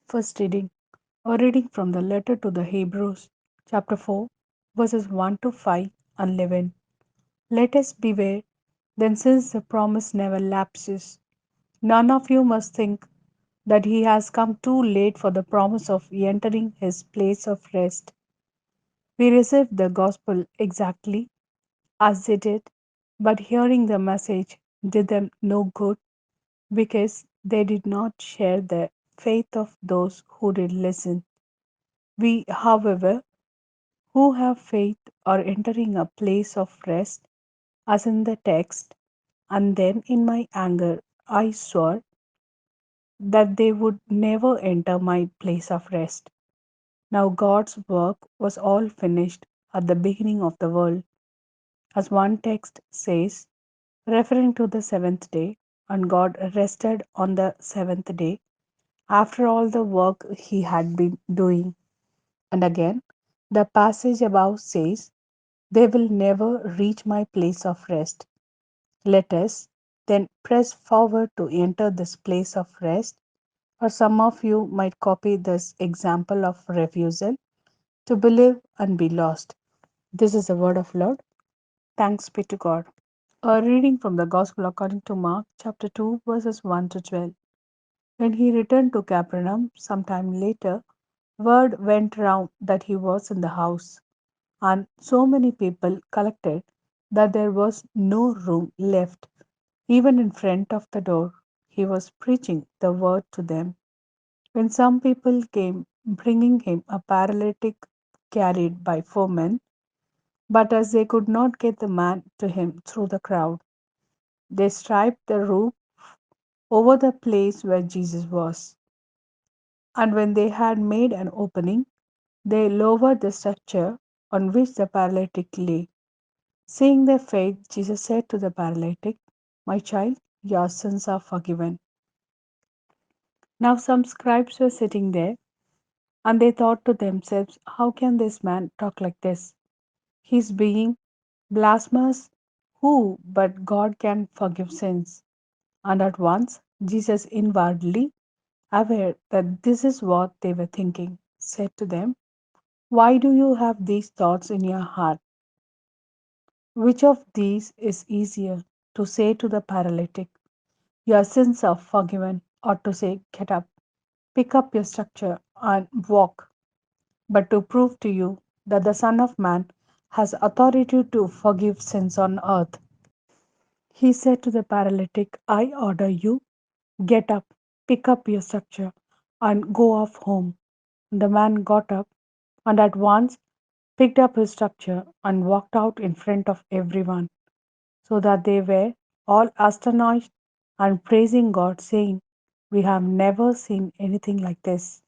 First reading. A reading from the letter to the Hebrews, chapter 4, verses 1 to 5 and 11. Let us beware, then, since the promise never lapses, none of you must think that he has come too late for the promise of entering his place of rest. We received the gospel exactly as they did, but hearing the message did them no good because they did not share the faith of those who did listen. We, however, who have faith are entering a place of rest, as in the text, and then in my anger I swore that they would never enter my place of rest. Now God's work was all finished at the beginning of the world, as one text says, referring to the seventh day, and God rested on the seventh day after all the work he had been doing. And again, the passage above says, they will never reach my place of rest. Let us then press forward to enter this place of rest, or some of you might copy this example of refusal to believe and be lost. This is the word of Lord. Thanks be to God. A reading from the Gospel according to Mark, chapter 2, verses 1 to 12. When he returned to Capernaum some time later, word went round that he was in the house, and so many people collected that there was no room left, even in front of the door. He was preaching the word to them. When some people came, bringing him a paralytic carried by 4 men, but as they could not get the man to him through the crowd, they stripped the roof over the place where Jesus was. And when they had made an opening, they lowered the structure on which the paralytic lay. Seeing their faith, Jesus said to the paralytic, my child, your sins are forgiven. Now some scribes were sitting there, and they thought to themselves, how can this man talk like this? He is being blasphemous. Who but God can forgive sins? And at once Jesus, inwardly aware that this is what they were thinking, said to them, why do you have these thoughts in your heart? Which of these is easier, to say to the paralytic, your sins are forgiven, or to say, get up, pick up your structure, and walk? But to prove to you that the Son of Man has authority to forgive sins on earth, he said to the paralytic, I order you, get up, pick up your structure, and go off home. The man got up and at once picked up his structure and walked out in front of everyone, so that they were all astonished and praising God, saying, we have never seen anything like this.